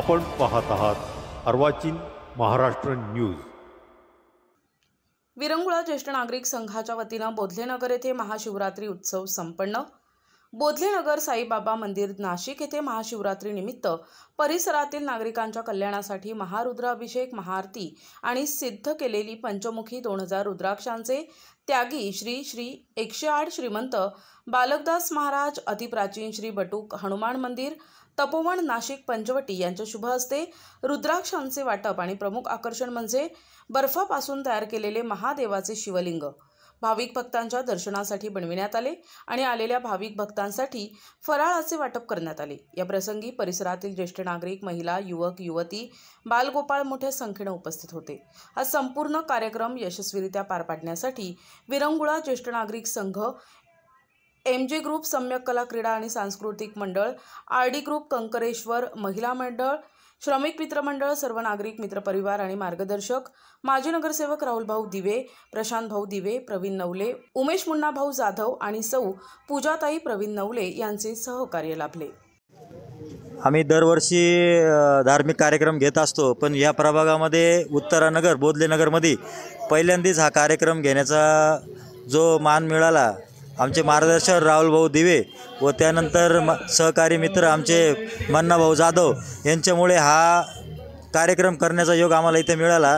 आपण पाहत आहात अर्वाचीन महाराष्ट्र न्यूज। विरंगुळा ज्येष्ठ नागरिक संघाच्या वतीनं बोधलेनगर येथे महाशिवरात्री उत्सव संपन्न। बोधलेनगर साईबाबा मंदिर नाशिक येथे महाशिवरात्री निमित्त परिसरातील नागरिकांच्या कल्याणासाठी महारुद्राभिषेक, महाआरती आणि सिद्ध केलेली पंचमुखी 2000 रुद्राक्षांचे त्यागी श्री श्री 108 श्रीमंत बालकदास महाराज अतिप्राचीन श्री बटुक हनुमान मंदिर तपोवन नाशिक पंचवटी यांच्या शुभ हस्ते रुद्राक्षांचे वाटप आणि प्रमुख आकर्षण म्हणजे बर्फापासून तयार केलेले महादेवाचे शिवलिंग भाविक भक्तांच्या दर्शनासाठी बनविण्यात आले आणि आलेल्या भाविक भक्तांसाठी फराळाचे वाटप करण्यात आले। या प्रसंगी परिसरातील ज्येष्ठ नागरिक, महिला, युवक, युवती, बालगोपाळ मोठ्या संख्येने उपस्थित होते। हा संपूर्ण कार्यक्रम यशस्वीरित्या पार पाडण्यासाठी विरंगुळा ज्येष्ठ नागरिक संघ, MJ ग्रुप, सम्यक कला क्रीडा आणि सांस्कृतिक मंडळ, RD ग्रुप, कंकरेश्वर महिला मंडळ, श्रमिक मित्र मंडळ, सर्व नागरिक मित्रपरिवार आणि मार्गदर्शक, माजी नगरसेवक राहुल भाऊ दिवे, प्रशांत भाऊ दिवे, प्रवीण नवले, उमेश मुन्ना भाऊ जाधव आणि सौ पूजाताई प्रवीण नवले यांचे सहकार्य लाभले। आम्ही दरवर्षी धार्मिक कार्यक्रम घेत असतो, पण या प्रभागामध्ये उत्तरानगर बोधलेनगरमध्ये पहिल्यांदाच हा कार्यक्रम घेण्याचा जो मान मिळाला आमचे मार्गदर्शक राहुल भाऊ दिवे व त्यानंतर सहकारी मित्र आमचे मन्ना भाऊ जाधव यांच्यामुळे हा कार्यक्रम करण्याचा योग आम्हाला इथे मिळाला।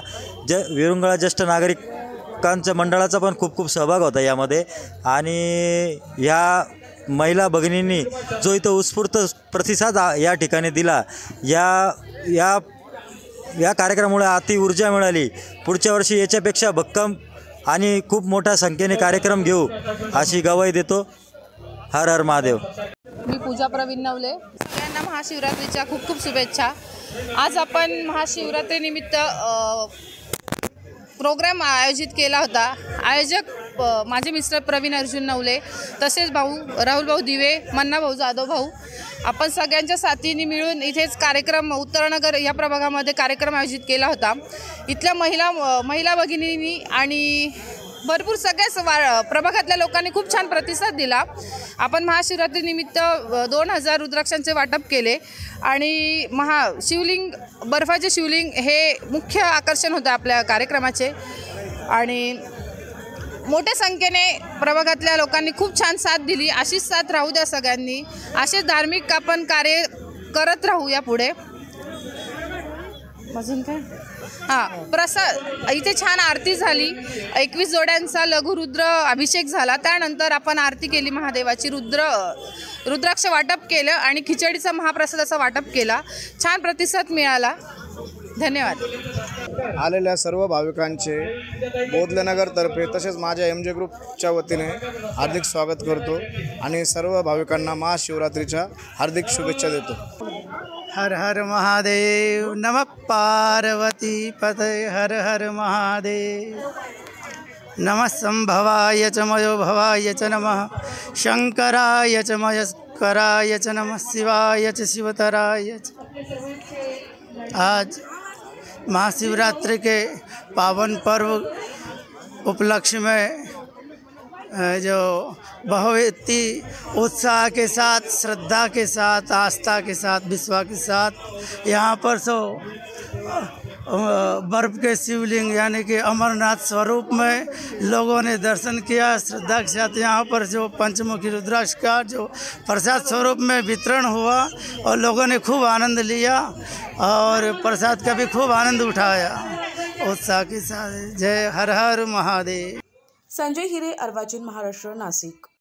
विरंगुळा ज्येष्ठ नागरिकांच्या मंडळाचा पण खूप खूप सहभाग होता यामध्ये आणि या महिला भगिनींनी जो इथं उत्स्फूर्त प्रतिसाद या ठिकाणी दिला, या कार्यक्रमामुळे अति ऊर्जा मिळाली। पुढच्या वर्षी याच्यापेक्षा भक्कम आणि खूप मोठ्या संख्येने कार्यक्रम घेऊ अशी ग्वाही देतो। हर हर महादेव। मी पूजा प्रवीण नवले। सगळ्यांना महाशिवरात्रीच्या खूप खूप शुभेच्छा। आज आपण महाशिवरात्री निमित्त प्रोग्राम आयोजित केला होता। आयोजक माझे मिस्टर प्रवीण अर्जुन नवले, तसेच भाऊ राहुल भाऊ दिवे, मन्ना भाऊ जाधव भाऊ, आपण सगळ्यांच्या साथीने मिळून इथेच कार्यक्रम उत्तरनगर या प्रभागामध्ये कार्यक्रम आयोजित केला होता। इथल्या महिला भगिनींनी आणि भरपूर सगळ्याच प्रभागातल्या लोकांनी खूप छान प्रतिसाद दिला। आपण महाशिवरात्री निमित्त 2000 रुद्राक्षांचे वाटप केले आणि शिवलिंग, बर्फाचे शिवलिंग हे मुख्य आकर्षण होतं आपल्या कार्यक्रमाचे आणि मोठ्या संख्येने प्रभागातल्या लोकांनी खूप छान साथ दिली। अशीच साथ राहू द्या सगळ्यांनी, असे धार्मिक आपण कार्य करत राहू या पुढे। अजून काय प्रसाद इथे छान आरती झाली, 21 जोड्यांचा लघुरुद्र अभिषेक झाला, त्यानंतर आपण आरती केली महादेवाची, रुद्राक्ष वाटप केलं आणि खिचडीचा महाप्रसादाचा वाटप केला। छान प्रतिसाद मिळाला। धन्यवाद। आलेल्या सर्व भाविकांचे बोधलेनगरतर्फे तसेच माझ्या MJ ग्रुपच्या वतीने हार्दिक स्वागत करतो आणि सर्व भाविकांना महाशिवरात्रीच्या हार्दिक शुभेच्छा देतो। हर हर महादेव, नमः पार्वती पतये, हर हर महादेव। नमः संभवाय च मयो भवाय च, नमः शंकराय च मयस्कराय च, नमः शिवाय च शिवतराय च। आज महाशिवरात्रि के पावन पर्व उपलक्ष्य में जो बहुत ही उत्साह के साथ, श्रद्धा के साथ, आस्था के साथ, विश्वास के साथ यहाँ पर बर्फ के शिवलिंग यानी कि अमरनाथ स्वरूप में लोगों ने दर्शन किया। श्रद्धा के साथ यहाँ पर जो पंचमुखी रुद्राक्ष का जो प्रसाद स्वरूप में वितरण हुआ और लोगों ने खूब आनंद लिया और प्रसाद का भी खूब आनंद उठाया उत्साह के साथ। जय हर हर महादेव। संजय हिरे, अर्वाचीन महाराष्ट्र, नाशिक।